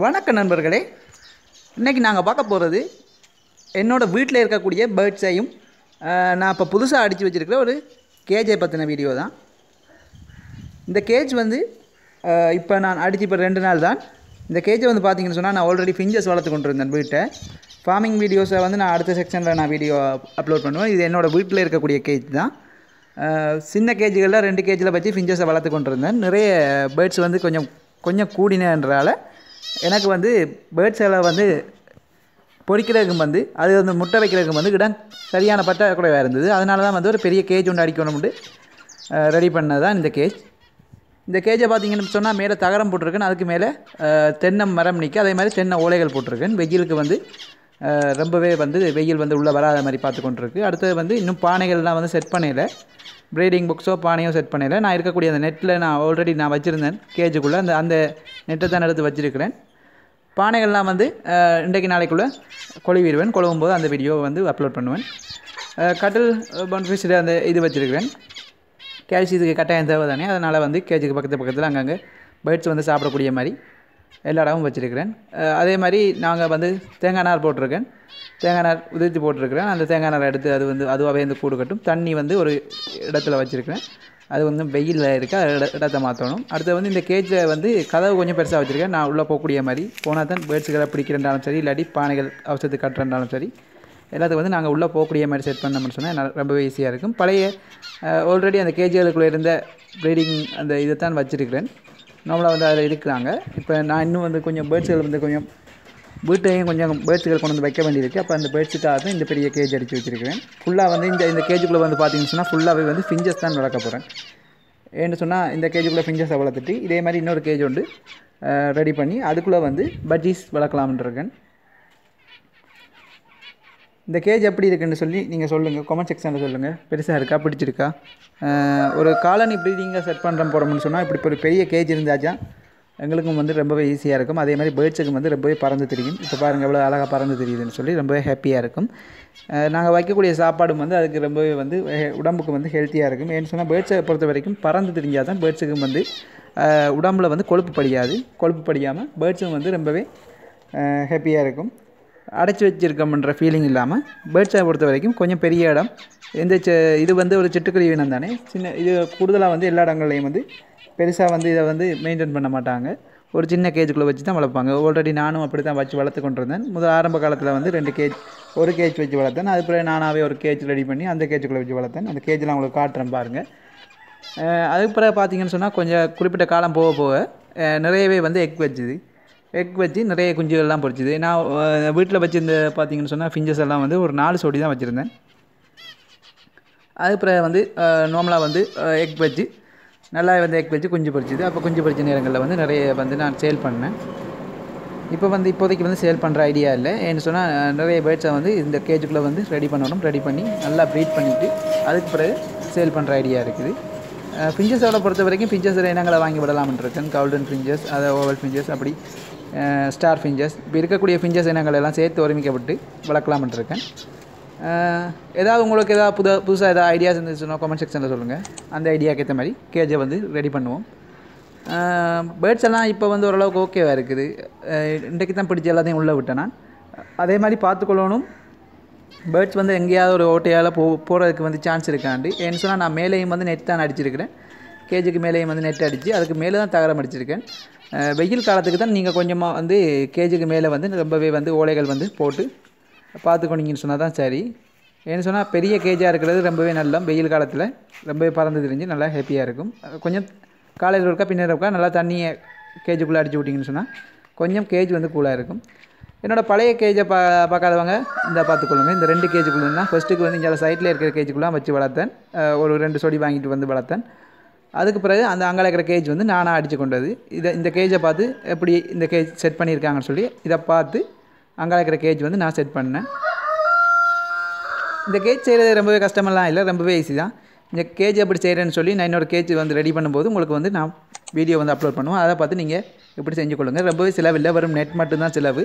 வணக்கம் நண்பர்களே. இன்றைக்கி நாங்கள் பார்க்க போகிறது என்னோடய வீட்டில் இருக்கக்கூடிய பேர்ட்ஸையும் நான் இப்போ புதுசாக அடித்து வச்சுருக்கிற ஒரு கேஜை பற்றின வீடியோ தான். இந்த கேஜ் வந்து இப்போ நான் அடித்து இப்போ 2 நாள் தான். இந்த கேஜை வந்து பார்த்திங்கன்னு சொன்னால் நான் ஆல்ரெடி ஃபிஞ்சஸ் வளர்த்து கொண்டு இருந்தேன் வீட்டை. ஃபார்மிங் வீடியோஸை வந்து நான் அடுத்த செக்ஷனில் நான் வீடியோ அப்லோட் பண்ணுவேன். இது என்னோடய வீட்டில் இருக்கக்கூடிய கேஜ் தான். சின்ன கேஜுகளில் 2 கேஜில் வச்சு ஃபிஞ்சஸை வளர்த்து கொண்டு இருந்தேன். நிறைய பேர்ட்ஸ் வந்து கொஞ்சம் கூடினன்றதால எனக்கு வந்து பேர்ட்ஸில் வந்து பொறிக்கிறதுக்கு வந்து அது வந்து முட்டை வைக்கிறதுக்கு வந்து இடம் சரியான பற்றாக்குறையாக இருந்தது. அதனால தான் வந்து ஒரு பெரிய கேஜ் ஒன்று அடிக்கணும்னு ரெடி பண்ணது தான் இந்த கேஜ். இந்த கேஜை பார்த்திங்கன்னு சொன்னால் மேலே தகரம் போட்டிருக்கேன், அதுக்கு மேலே தென்னை மரம் நிற்க, அதே மாதிரி தென்னை ஓலைகள் போட்டிருக்கேன். வெயிலுக்கு வந்து ரொம்பவே வந்து வெயில் வந்து உள்ளே வராத மாதிரி பார்த்து கொண்டிருக்கு. அடுத்தது வந்து இன்னும் பானைகள்லாம் வந்து செட் பண்ணல, ப்ரீடிங் புக்ஸோ பானையோ செட் பண்ணல. நான் இருக்கக்கூடிய அந்த நெட்டில் நான் ஆல்ரெடி நான் வச்சுருந்தேன் கேஜுக்குள்ளே, அந்த நெட்டை தான் எடுத்து வச்சுருக்கிறேன். பானைகள்லாம் வந்து இன்றைக்கு நாளைக்குள்ளே கொழுவிடுவேன். கொழுவும் போது அந்த வீடியோவை வந்து அப்லோட் பண்ணுவேன். கட்டில் பன்ஃபிஷில் அந்த இது வச்சுருக்கிறேன். கேல்சியத்துக்கு கட்டாயம் தேவை தானே, அதனால் வந்து கேஜுக்கு பக்கத்தில் அங்கங்கே பேர்ட்ஸ் வந்து சாப்பிடக்கூடிய மாதிரி எல்லா இடமும் வச்சுருக்கிறேன். அதே மாதிரி நாங்கள் வந்து தேங்காய் நார் போட்டிருக்கேன், தேங்காய் நார் உதிர்த்து போட்டிருக்கிறேன். அந்த தேங்காய் நார் எடுத்து அது வந்து அதுவாகவே வந்து கூடு கட்டும். தண்ணி வந்து ஒரு இடத்துல வச்சுருக்கிறேன், அது வந்து வெயிலில் இருக்க இடத்த மாற்றணும். அடுத்து வந்து இந்த கேஜில் வந்து கதவு கொஞ்சம் பெருசாக வச்சுருக்கேன், நான் உள்ளே போகக்கூடிய மாதிரி. போனால் தான் பேர்ட்ஸுகளை பிடிக்கிறண்டாலும் சரி, இல்லாட்டி பானைகள் அவசரத்துக்கு கட்டுறண்டாலும் சரி, எல்லாத்துக்கும் வந்து நாங்கள் உள்ளே போகக்கூடிய மாதிரி செட் பண்ணோம்னு சொன்னால் ரொம்பவே ஈஸியாக இருக்கும். பழைய ஆல்ரெடி அந்த கேஜிகளுக்குள்ளே இருந்த ப்ரீடிங் அந்த இதை தான் வச்சுருக்கிறேன். நார்மலாக வந்து அதில் இருக்கிறாங்க. இப்போ நான் இன்னும் வந்து கொஞ்சம் பேர்ட்ஸுகள் வந்து கொஞ்சம் வீட்டையும் கொஞ்சம் பேர்ட்ஸுகள் கொண்டு வந்து வைக்க வேண்டியிருக்கு. அப்போ அந்த பேர்ட்ஸுக்காக தான் இந்த பெரிய கேஜ் அடித்து வச்சுருக்கிறேன். ஃபுல்லாக வந்து இந்த கேஜுக்குள்ளே வந்து பார்த்திங்கன்னு சொன்னால் ஃபுல்லாகவே வந்து ஃபிஞ்சஸ் தான் வளர்க்க போகிறேன். ஏன்னு சொன்னால் இந்த கேஜுக்குள்ளே ஃபிஞ்சஸை வளர்த்துட்டு இதே மாதிரி இன்னொரு கேஜ் வந்து ரெடி பண்ணி அதுக்குள்ளே வந்து பஜ்ஜீஸ் வளர்க்கலாம்னு இருக்கேன். இந்த கேஜ் எப்படி இருக்குன்னு சொல்லி நீங்கள் சொல்லுங்கள், கமெண்ட் செக்ஷனில் சொல்லுங்கள். பெருசாக இருக்கா, பிடிச்சிருக்கா? ஒரு காலனி ப்ரீடிங்காக செட் போகிறோம்னு சொன்னால் இப்படி ஒரு பெரிய கேஜ் இருந்தாச்சா எங்களுக்கும் வந்து ரொம்பவே ஈஸியாக இருக்கும். அதே மாதிரி பேர்ட்ஸுக்கு வந்து ரொம்பவே பறந்து தெரியும். இப்போ பாருங்கள் எவ்வளோ அழகாக பறந்து தெரியுதுன்னு சொல்லி ரொம்பவே ஹாப்பியாக இருக்கும். நாங்கள் வைக்கக்கூடிய சாப்பாடும் வந்து அதுக்கு ரொம்பவே வந்து உடம்புக்கு வந்து ஹெல்த்தியாக இருக்கும். ஏன்னு சொன்னால் பேர்ட்ஸை பொறுத்த வரைக்கும் பறந்து தெரிஞ்சால் தான் பேர்ட்ஸுக்கும் வந்து உடம்புல வந்து கொழுப்பு படியாது. கொழுப்பு படியாமல் பேர்ட்ஸும் வந்து ரொம்பவே ஹாப்பியாக இருக்கும். அடைச்சி வச்சுருக்கோம்ன்ற ஃபீலிங் இல்லாமல் பேர்ட்ஸை பொறுத்த வரைக்கும் கொஞ்சம் பெரிய இடம். இது வந்து ஒரு சிட்டுக்குருவி இனம் தானே, சின்ன இது கூடுதலாக வந்து எல்லா இடங்கள்லையும் வந்து பெருசாக வந்து இதை வந்து மெயின்டைன் பண்ண மாட்டாங்க. ஒரு சின்ன கேஜுக்குள்ளே வச்சு தான் வளர்ப்பாங்க. ஆல்ரெடி நானும் அப்படி தான் வச்சு வளர்த்து கொண்டு இருந்தேன். ஆரம்ப காலத்தில் வந்து 2 கேஜ், ஒரு கேஜ் வச்சு வளர்த்தேன். அதுக்கப்புறம் நானாகவே ஒரு கேஜ் ரெடி பண்ணி அந்த கேஜுக்குள்ளே வச்சு வளர்த்தேன். அந்த கேஜெலாம் உங்களுக்கு காட்டுறேன் பாருங்கள். அதுக்கு பிறகு பார்த்திங்கன்னு சொன்னால் கொஞ்சம் குறிப்பிட்ட காலம் போக போக நிறையவே வந்து எக் வச்சு நிறைய குஞ்சுகள்லாம் பொரிச்சுது. நான் வீட்டில் வச்சுருந்த பார்த்திங்கன்னு சொன்னால் ஃபிஞ்சஸ் எல்லாம் வந்து ஒரு 4 சோடி தான் வச்சுருந்தேன். அதுக்கப்புறம் வந்து நார்மலாக வந்து எக் வச்சு நல்லா வந்து எக் வச்சு குஞ்சு பொரிச்சுது. அப்போ குஞ்சு பொரிச்ச நேரங்களில் வந்து நிறைய வந்து நான் சேல் பண்ணேன். இப்போதைக்கு வந்து சேல் பண்ணுற ஐடியா இல்லை. ஏன்னு சொன்னால் நிறைய பேர்ட்ஸை வந்து இந்த கேஜுக்குள்ளே வந்து ரெடி பண்ணி நல்லா ப்ரீட் பண்ணிவிட்டு அதுக்கு பிறகு சேல் பண்ணுற ஐடியா இருக்குது. ஃபிஞ்சஸோட பொறுத்த வரைக்கும் ஃபிஞ்சஸ் இனங்களை வாங்கி விடலாம்னு இருக்கேன். கவுல்டன் ஃபிஞ்சஸ், அதை ஓவல் ஃபிஞ்சஸ், அப்படி ஸ்டார் ஃபிஞ்சஸ், இப்போ இருக்கக்கூடிய ஃபிஞ்சஸ் இனங்கள் எல்லாம் சேர்த்து ஒருமிக்கப்பட்டு வளர்க்கலாம்னு இருக்கேன். உங்களுக்கு புதுசாக ஏதாவது ஐடியாஸ் இருந்துச்சுன்னா கமெண்ட் செக்ஷனில் சொல்லுங்கள். அந்த ஐடியாவுக்கு ஏற்ற மாதிரி கேஜை வந்து ரெடி பண்ணுவோம். பேர்ட்ஸ் எல்லாம் இப்போ வந்து ஓரளவுக்கு ஓகேவாக இருக்குது. இன்றைக்கு தான் பிடிச்சி எல்லாத்தையும் உள்ளே விட்டேன் நான். அதே மாதிரி பார்த்துக்கொள்ளணும், பேர்ட்ஸ் வந்து எங்கேயாவது ஒரு ஓட்டையால் போகிறதுக்கு வந்து சான்ஸ் இருக்காண்டு. ஏன்னு சொன்னால் நான் மேலேயும் வந்து நெட் தான் அடிச்சிருக்கிறேன். கேஜுக்கு மேலேயும் வந்து நெட் அடித்து அதுக்கு மேலே தான் தகரம் அடிச்சிருக்கேன். வெயில் காலத்துக்கு தான் நீங்கள் கொஞ்சமாக வந்து கேஜுக்கு மேலே வந்து ரொம்பவே வந்து ஓலைகள் வந்து போட்டு பார்த்துக்கொண்டீங்கன்னு சொன்னால் தான் சரி. ஏன்னு சொன்னால் பெரிய கேஜாக இருக்கிறது ரொம்பவே நல்லா வெயில் காலத்தில் ரொம்பவே பறந்து தெரிஞ்சு நல்லா ஹாப்பியாக இருக்கும். கொஞ்சம் காலையில் இருக்கா பின்னர் இருக்கா நல்லா தண்ணியை கேஜுக்குள்ளே அடிச்சு விட்டிங்கன்னு சொன்னால் கொஞ்சம் கேஜ் வந்து கூலாக இருக்கும். என்னோடய பழைய கேஜை பார்க்காதவங்க இந்த பார்த்துக்கொள்ளுங்க. இந்த 2 கேஜுக்குள்ளே தான் ஃபஸ்ட்டுக்கு வந்து இங்கே சைட்டில் இருக்கிற கேஜுக்குள்ளே வச்சு வளர்த்தேன். ஒரு 2 சொடி வாங்கிட்டு வந்து வளர்த்தேன். அதுக்கு பிறகு அந்த அங்கே இருக்கிற கேஜ் வந்து நானாக அடித்து கொண்டது. இந்த கேஜை பார்த்து எப்படி இந்த கேஜ் செட் பண்ணியிருக்காங்கன்னு சொல்லி இதை பார்த்து அங்கே இருக்கிற கேஜ் வந்து நான் செட் பண்ணேன். இந்த கேஜ் செய்கிறது ரொம்பவே கஷ்டமெல்லாம் இல்லை, ரொம்பவே ஈஸி தான். இந்த கேஜ் எப்படி செய்கிறேன்னு சொல்லி நான் இன்னொரு கேஜ் வந்து ரெடி பண்ணும்போது உங்களுக்கு வந்து நான் வீடியோ வந்து அப்லோட் பண்ணுவோம். அதை பார்த்து நீங்கள் எப்படி செஞ்சு கொள்ளுங்கள். ரொம்பவே செலவில்லை, வெறும் நெட் மட்டும்தான் செலவு.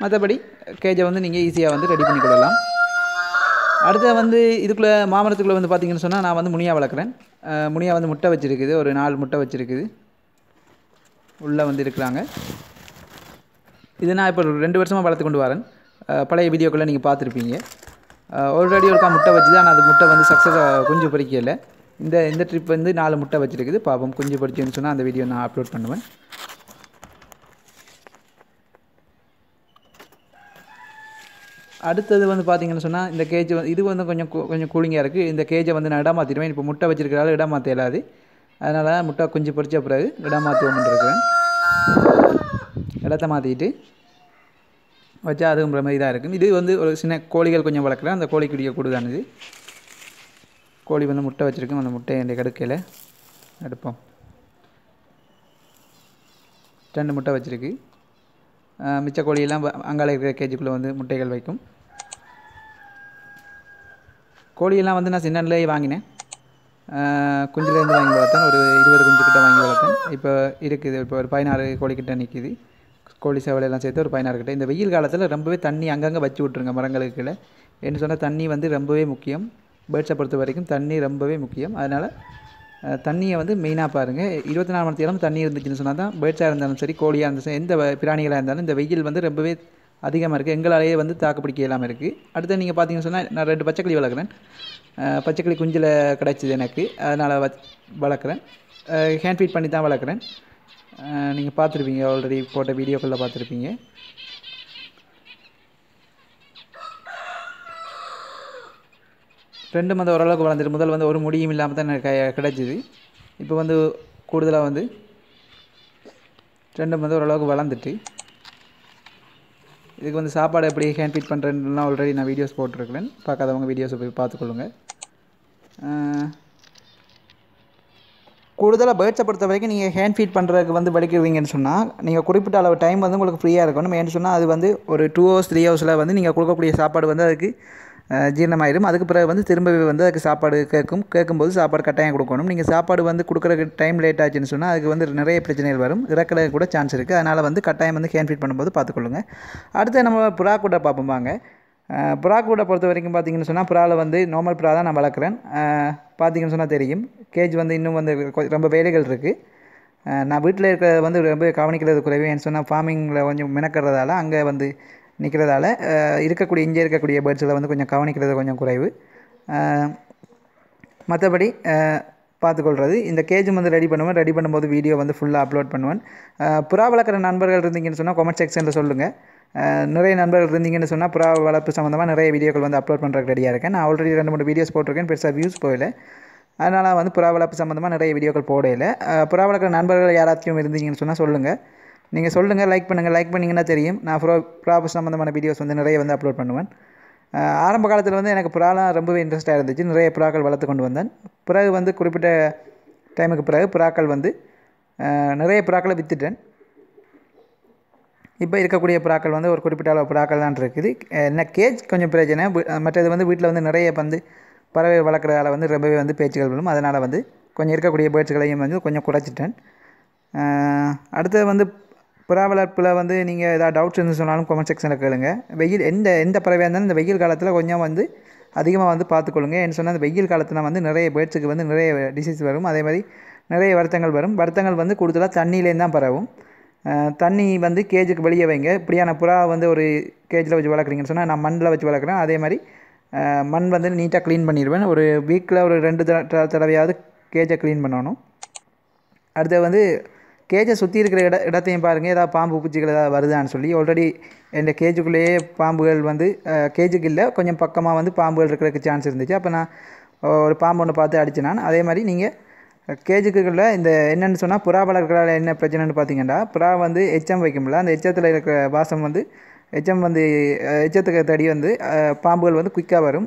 மற்றபடி கேஜை வந்து நீங்கள் ஈஸியாக வந்து ரெடி பண்ணி கொள்ளலாம். அடுத்த வந்து இதுக்குள்ளே மாமரத்துக்குள்ளே வந்து பார்த்திங்கன்னு சொன்னால் நான் வந்து முனியா வளர்க்குறேன். முனியா வந்து முட்டை வச்சுருக்குது, ஒரு 4 முட்டை வச்சுருக்குது. உள்ளே வந்து இருக்கிறாங்க. இது நான் இப்போ 2 வருஷமாக வளர்த்து கொண்டு வரேன். பழைய வீடியோக்களை நீங்கள் பார்த்துருப்பீங்க. ஆல்ரெடி ஒருக்கா முட்டை வச்சு தான் அது முட்டை வந்து சக்ஸஸாக குஞ்சு பொரிக்கல. இந்த ட்ரிப் வந்து 4 முட்டை வச்சுருக்குது. பாப்போம் குஞ்சு பொரிச்சுன்னு சொன்னால் அந்த வீடியோ நான் அப்லோட் பண்ணுவேன். அடுத்தது வந்து பார்த்தீங்கன்னு சொன்னால் இந்த கேஜ் இது வந்து கொஞ்சம் கூலிங்காக இருக்குது. இந்த கேஜை வந்து நான் இடம் மாற்றிடுவேன். இப்போ முட்டை வச்சிருக்கிறாலும் இடம் மாற்ற இயலாது. அதனால் முட்டை குஞ்சு பொரிச்ச பிறகு இடம் மாற்றுவோம்னு இருக்கிறேன். இடத்த மாற்றிட்டு வச்சா அதுவும் மாதிரி தான் இருக்கும். இது வந்து ஒரு சின்ன கோழிகள் கொஞ்சம் வளர்க்குறேன். அந்த கோழிக்குடிய கூடுதானது. கோழி வந்து முட்டை வச்சுருக்கோம். அந்த முட்டையை இந்த கடுக்கையில் எடுப்போம். 2 முட்டை வச்சுருக்கு. மிச்ச கோழியெல்லாம் அங்கால இருக்கிற கேஜுக்குள்ளே வந்து முட்டைகள் வைக்கும். கோழியெல்லாம் வந்து நான் சின்னன்லேயே வாங்கினேன். குஞ்சுலேருந்து வாங்கி வளர்த்தேன். ஒரு 20 குஞ்சு கிட்ட வாங்கி வளர்த்தேன். இப்போ இருக்குது. இப்போ ஒரு 16 கோழிக்கிட்ட நிற்கிது. கோழி சேவலையெல்லாம் சேர்த்து ஒரு 16 கிட்ட. இந்த வெயில் காலத்தில் ரொம்பவே தண்ணி அங்கங்கே வச்சு விட்ருங்க மரங்களுக்கு கீழே. என்ன சொன்னால் தண்ணி வந்து ரொம்பவே முக்கியம். பேர்ட்ஸை பொறுத்த வரைக்கும் தண்ணி ரொம்பவே முக்கியம். அதனால் தண்ணியை வந்து மெயினாக பாருங்கள். 24 மணி நேரம் தண்ணி இருந்துச்சுன்னு சொன்னால் தான் பேர்ட்ஸாக இருந்தாலும் சரி, கோழியாக இருந்தாலும் சரி, எந்த பிராணிகளாக இருந்தாலும் இந்த வெயில் வந்து ரொம்பவே அதிகமாக இருக்குது. எங்களாலேயே வந்து தாக்குப்பிடிக்க இல்லாமல் இருக்குது. அடுத்து நீங்கள் பார்த்தீங்கன்னு சொன்னால் நான் 2 பச்சைக்கிளி வளர்க்குறேன். பச்சைக்கிளி குஞ்சில் கிடச்சிது எனக்கு. அதனால் வளர்க்குறேன். ஹேண்ட் ஃபீட் பண்ணி தான் வளர்க்குறேன். நீங்கள் பார்த்துருப்பீங்க, ஆல்ரெடி போட்ட வீடியோக்களில் பார்த்துருப்பீங்க. ரெண்டும் வந்து ஓரளவுக்கு வளர்ந்துட்டு முதல் வந்து ஒரு முடியும் இல்லாமல் தான் எனக்கு கிடச்சிது. இப்போ வந்து கூடுதலாக வந்து ரெண்டும் வந்து ஓரளவுக்கு வளர்ந்துட்டு இதுக்கு வந்து சாப்பாடு எப்படி ஹேண்ட் ஃபீட் பண்ணுறேன்லாம் ஆல்ரெடி நான் வீடியோஸ் போட்டிருக்கிறேன். பார்க்காதவங்க வீடியோஸை போய் பார்த்துக்கொள்ளுங்க. கூடுதலாக பேர்ட்ஸை பொறுத்த வரைக்கும் நீங்கள் ஹேண்ட் ஃபீட் பண்ணுறதுக்கு வந்து வலிக்கிறீங்கன்னு சொன்னால் நீங்கள் குறிப்பிட்ட அளவு டைம் வந்து உங்களுக்கு ஃப்ரீயாக இருக்கணும். ஏன்னு சொன்னால் அது வந்து ஒரு 2 hours 3 hours வந்து நீங்கள் கொடுக்கக்கூடிய சாப்பாடு வந்து அதுக்கு ஜீரணமாயிடும். அதுக்கு பிறகு வந்து திரும்பவே வந்து அதுக்கு சாப்பாடு கேட்கும்போது சாப்பாடு கட்டாயம் கொடுக்கணும். நீங்கள் சாப்பாடு வந்து கொடுக்குறதுக்கு டைம் லேட் ஆச்சுன்னு சொன்னால் அதுக்கு வந்து நிறைய பிரச்சனைகள் வரும். இறக்கிறதுக்கு கூட சான்ஸ் இருக்குது. அதனால் வந்து கட்டாயம் வந்து ஹேண்ட் ஃபீட் பண்ணும்போது பார்த்துக்கொள்ளுங்க. அடுத்து நம்ம புறா கூட்டை பார்ப்போம் வாங்க. புறா கூட்டை பொறுத்த வரைக்கும் பார்த்தீங்கன்னு சொன்னால் புறாவில் வந்து நார்மல் புறா தான் நான் வளர்க்குறேன். பார்த்தீங்கன்னு சொன்னால் தெரியும். கேஜ் வந்து இன்னும் வந்து ரொம்ப வேலைகள் இருக்குது. நான் வீட்டில் இருக்கிறத வந்து ரொம்ப கவனிக்கிறது குறைவு. ஏன்னு சொன்னால் ஃபார்மிங்கில் கொஞ்சம் மெனக்கிறதால அங்கே வந்து நிற்கிறதால இங்கே இருக்கக்கூடிய பேர்ட்ஸில் வந்து கொஞ்சம் கவனிக்கிறது கொஞ்சம் குறைவு. மற்றபடி பார்த்துக்கொள்கிறது. இந்த கேஜும் வந்து ரெடி பண்ணும்போது வீடியோ வந்து ஃபுல்லாக அப்லோட் பண்ணுவேன். புறா வளர்க்குற நண்பர்கள் இருந்தீங்கன்னு சொன்னால் கமெண்ட் செக்ஷனில் சொல்லுங்கள். நிறைய நண்பர்கள் இருந்தீங்கன்னு சொன்னால் புறா வளர்ப்பு சம்மந்தமாக நிறைய வீடியோக்கள் வந்து அப்லோட் பண்ணுறதுக்கு ரெடியாக இருக்கேன். நான் ஆல்ரெடி 2-3 வீடியோஸ் போட்டிருக்கேன். பெருசாக வியூஸ் போகல. அதனால் வந்து புறா வளர்ப்பு சம்மந்தமாக நிறைய வீடியோக்கள் போடையில. புறா வளர்க்குற நண்பர்கள் யாராச்சும் இருந்தீங்கன்னு சொன்னால் சொல்லுங்கள். நீங்கள் சொல்லுங்கள், லைக் பண்ணுங்கள். லைக் பண்ணிங்கன்னா தெரியும் நான் புறா சம்மந்தமான வீடியோஸ் வந்து நிறைய வந்து அப்லோட் பண்ணுவேன். ஆரம்ப காலத்தில் வந்து எனக்கு புறாலாம் ரொம்பவே இன்ட்ரெஸ்ட்டாக இருந்துச்சு. நிறைய புறாக்கள் வளர்த்து கொண்டு வந்தேன். பிறகு வந்து குறிப்பிட்ட டைமுக்கு பிறகு புறாக்கள் வந்து நிறைய புறாக்களை விற்றுட்டேன். இப்போ இருக்கக்கூடிய புறாக்கள் வந்து ஒரு குறிப்பிட்ட அளவு புறாக்கள் தான் இருக்குது. என்ன கேஜ் கொஞ்சம் பிரச்சனை. மற்றது வந்து வீட்டில் வந்து நிறைய வந்து பறவை வளர்க்குறதால வந்து ரொம்பவே வந்து பேச்சுகள் வரும். அதனால் வந்து கொஞ்சம் இருக்கக்கூடிய பேர்ட்ஸ்களையும் வந்து கொஞ்சம் குறைச்சிட்டேன். அடுத்தது வந்து புறா வளர்ப்பில் வந்து நீங்கள் ஏதாவது டவுட்ஸ் இருந்து சொன்னாலும் கமெண்ட் செக்ஷனில் கேளுங்க. வெயில் எந்த பறவையாக இருந்தாலும் இந்த வெயில் காலத்தில் கொஞ்சம் வந்து அதிகமாக வந்து பார்த்துக்கொள்ளுங்க. என்ன சொன்னால் இந்த வெயில் காலத்தில் வந்து நிறைய பேர்ட்ஸுக்கு வந்து நிறைய டிசீஸ் வரும். அதே மாதிரி நிறைய வருத்தங்கள் வரும். வருத்தங்கள் வந்து கூடுதலாக தண்ணியிலேருந்து தான் பரவும். தண்ணி வந்து கேஜுக்கு வெளியே வைங்க. இப்படியான புறா வந்து ஒரு கேஜில் வச்சு வளர்க்குறீங்கன்னு சொன்னால் நான் மண்ணில் வச்சு வளர்க்குறேன். அதே மாதிரி மண் வந்து நீட்டாக க்ளீன் பண்ணிடுவேன். ஒரு வீக்கில் ஒரு 2 தடவையாவது கேஜை க்ளீன் பண்ணணும். அடுத்து வந்து கேஜை சுற்றி இருக்கிற இடத்தையும் பாருங்கள். ஏதாவது பாம்பு பூச்சிகள் ஏதாவது வருதான்னு சொல்லி. ஆல்ரெடி என் கேஜுக்குள்ளேயே பாம்புகள் வந்து கேஜுக்கு இல்லை கொஞ்சம் பக்கமாக வந்து பாம்புகள் இருக்கிறதுக்கு சான்ஸ் இருந்துச்சு. அப்போ நான் ஒரு பாம்பு ஒன்று பார்த்து அடித்தேன் நான். அதே மாதிரி நீங்கள் கேஜுக்குள்ள இந்த என்னென்னு சொன்னால் புறா வளர்க்குறால என்ன பிரச்சனைன்னு பார்த்தீங்கன்னா புறா வந்து எச்சம் வைக்கும்ல, அந்த எச்சத்தில் இருக்கிற வாசம் வந்து எச்சத்துக்கு தடி வந்து பாம்புகள் வந்து குயிக்காக வரும்.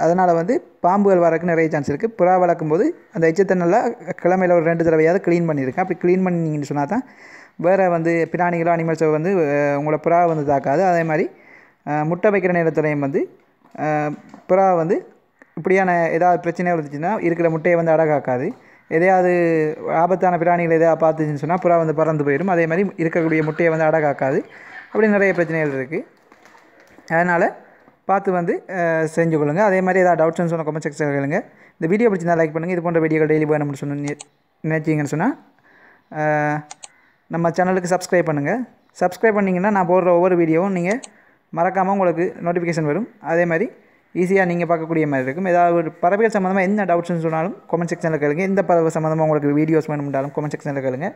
அதனால் வந்து பாம்புகள் வரக்கு நிறைய சான்ஸ் இருக்குது. புறா வளர்க்கும் போது அந்த எச்சத்தை நல்லா கிழமையில் ஒரு 2 தடவையாவது க்ளீன் பண்ணியிருக்கேன். அப்படி க்ளீன் பண்ணிங்கன்னு சொன்னால் தான் வேறு வந்து பிராணிகளோ அனிமல்ஸோ வந்து உங்களை புறா வந்து தாக்காது. அதே மாதிரி முட்டை வைக்கிற நேரத்துலையும் வந்து புறா வந்து இப்படியான ஏதாவது பிரச்சனை வந்துச்சுன்னா இருக்கிற முட்டையை வந்து அடகாக்காது. எதையாவது ஆபத்தான பிராணிகள் எதாவது பார்த்துச்சுன்னு சொன்னால் புறா வந்து பறந்து போயிடும். அதே மாதிரி இருக்கக்கூடிய முட்டையை வந்து அடகாக்காது. அப்படி நிறைய பிரச்சனைகள் இருக்குது. அதனால் பார்த்து வந்து செஞ்சு கொள்ளுங்கள். அதே மாதிரி ஏதாவது டவுட்ஸ்னு சொன்னால் கமெண்ட் செக்ஷனில் கேளுங்க. இந்த வீடியோ பிடிச்சிருந்தா லைக் பண்ணுங்கள். இது போன்ற வீடியோக்கள் டெய்லி வேணும்னு நினச்சிங்கன்னு சொன்னால் நம்ம சேனலுக்கு சப்ஸ்கிரைப் பண்ணுங்கள். சப்ஸ்கிரைப் பண்ணிங்கன்னா நான் போடுற ஒவ்வொரு வீடியோவும் நீங்கள் மறக்காமல் உங்களுக்கு நோட்டிஃபிகேஷன் வரும். அதே மாதிரி ஈஸியாக நீங்கள் பார்க்கக்கூடிய மாதிரி இருக்கும். ஏதாவது ஒரு பறவைகள் சம்மந்தமாக என்ன டவுட்ஸ்னு சொன்னாலும் கமெண்ட் செக்ஷனில் கேளுங்க. எந்த பறவை சம்மந்தமாக உங்களுக்கு வீடியோஸ் வேணும்னாலும் கமெண்ட் செக்ஷனில் கேளுங்க.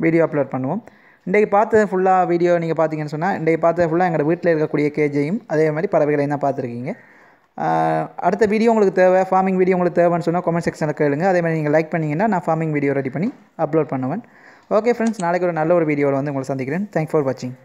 வீடியோ அப்லோட் பண்ணுவோம். இன்றைக்கி பார்த்து ஃபுல்லாக வீடியோ நீங்கள் பார்த்தீங்கன்னு சொன்னால் இன்றைக்கி பார்த்து ஃபுல்லாக எங்களோட வீட்டில் இருக்கக்கூடிய கேஜையும் அதே மாதிரி பறவைகளையும் தான் பார்த்துருக்கீங்க. அடுத்த வீடியோ உங்களுக்கு தேவை, ஃபார்மிங் வீடியோ உங்களுக்கு தேவைன்னு சொன்னால் கமெண்ட் செக்ஷனில் கேளுங்க. அதே மாதிரி நீங்கள் லைக் பண்ணிங்கன்னா நான் ஃபார்மிங் வீடியோ ரெடி பண்ணி அப்லோட் பண்ணுவேன். ஓகே ஃப்ரெண்ட்ஸ், நாளைக்கு ஒரு நல்ல ஒரு வீடியோவில் வந்து உங்களை சந்திக்கிறேன். தேங்க்ஸ் ஃபார் வாட்சிங்.